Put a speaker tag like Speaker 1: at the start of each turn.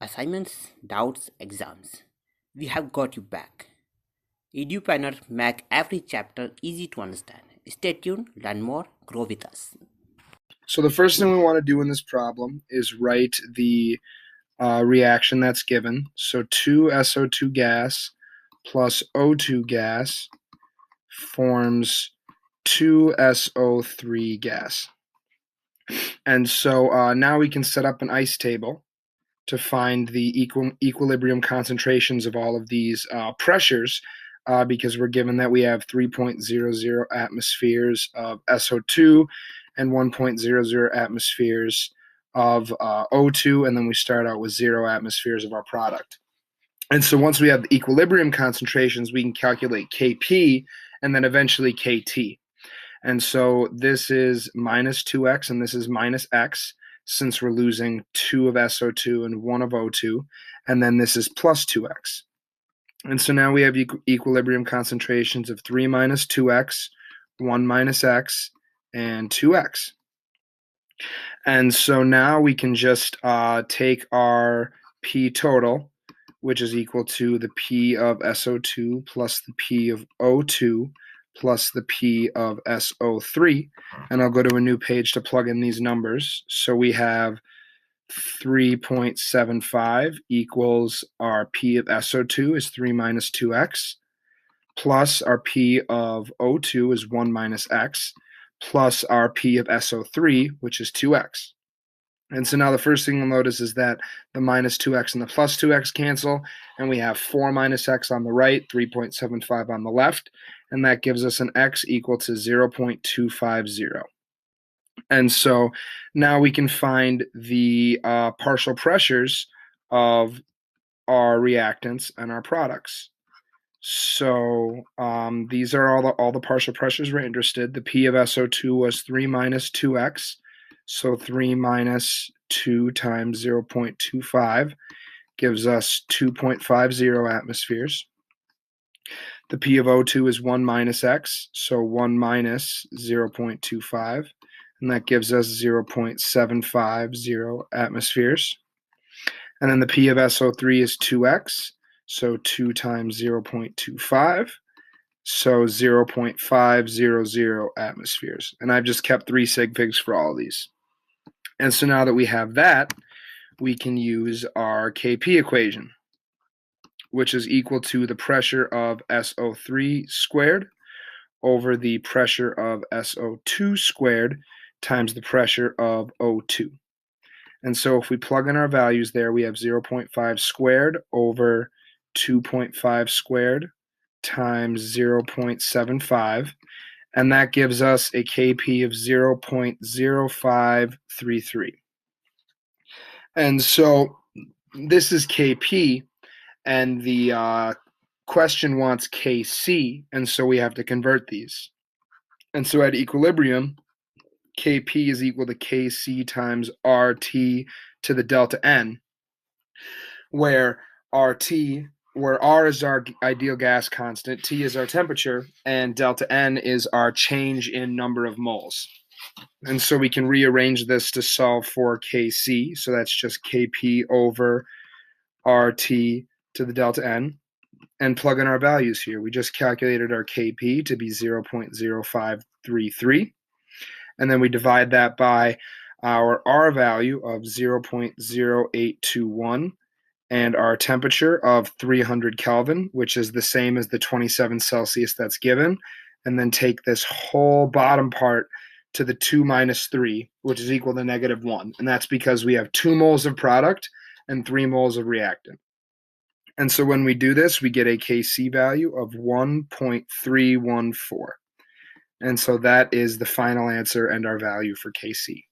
Speaker 1: assignments, doubts, exams. We have got you back. EduPlanner make every chapter easy to understand. Stay tuned, learn more, grow with us.
Speaker 2: So the first thing we want to do in this problem is write the reaction that's given. So 2 SO2 gas plus O2 gas forms 2 SO3 gas. And so now we can set up an ice table to find the equilibrium concentrations of all of these pressures because we're given that we have 3.00 atmospheres of SO2 and 1.00 atmospheres of O2, and then we start out with 0 atmospheres of our product. And so once we have the equilibrium concentrations, we can calculate Kp and then eventually Kt. And so this is minus 2x and this is minus x, since we're losing 2 of SO2 and 1 of O2, and then this is plus 2x. And so now we have equilibrium concentrations of 3 minus 2x, 1 minus x, and 2x. And so now we can just take our P total, which is equal to the P of SO2 plus the P of O2 plus the P of SO3, and I'll go to a new page to plug in these numbers. So we have 3.75 equals our P of SO2 is 3 minus 2x, plus our P of O2 is 1 minus x, plus our P of SO3, which is 2x. And so now the first thing we'll notice is that the minus 2x and the plus 2x cancel, and we have 4 minus x on the right, 3.75 on the left, and that gives us an x equal to 0.250. And so now we can find the partial pressures of our reactants and our products. So these are all the partial pressures we're interested. The P of SO2 was 3 minus 2x, so 3 minus 2 times 0.25 gives us 2.50 atmospheres. The P of O2 is 1 minus x, so 1 minus 0.25, and that gives us 0.750 atmospheres. And then the P of SO3 is 2x, so 2 times 0.25, so 0.500 atmospheres. And I've just kept 3 sig figs for all of these. And so now that we have that, we can use our Kp equation, which is equal to the pressure of SO3 squared over the pressure of SO2 squared times the pressure of O2. And so if we plug in our values there, we have 0.5 squared over 2.5 squared times 0.75, and that gives us a Kp of 0.0533. And so this is Kp, and the question wants Kc, and so we have to convert these. And so at equilibrium, Kp is equal to Kc times RT to the delta N, where R is our ideal gas constant, T is our temperature, and delta N is our change in number of moles. And so we can rearrange this to solve for Kc, so that's just Kp over RT to the delta N, and plug in our values here. We just calculated our Kp to be 0.0533, and then we divide that by our R value of 0.0821 and our temperature of 300 Kelvin, which is the same as the 27 Celsius that's given, and then take this whole bottom part to the 2 minus 3, which is equal to -1. And that's because we have 2 moles of product and 3 moles of reactant. And so when we do this, we get a Kc value of 1.314. And so that is the final answer and our value for Kc.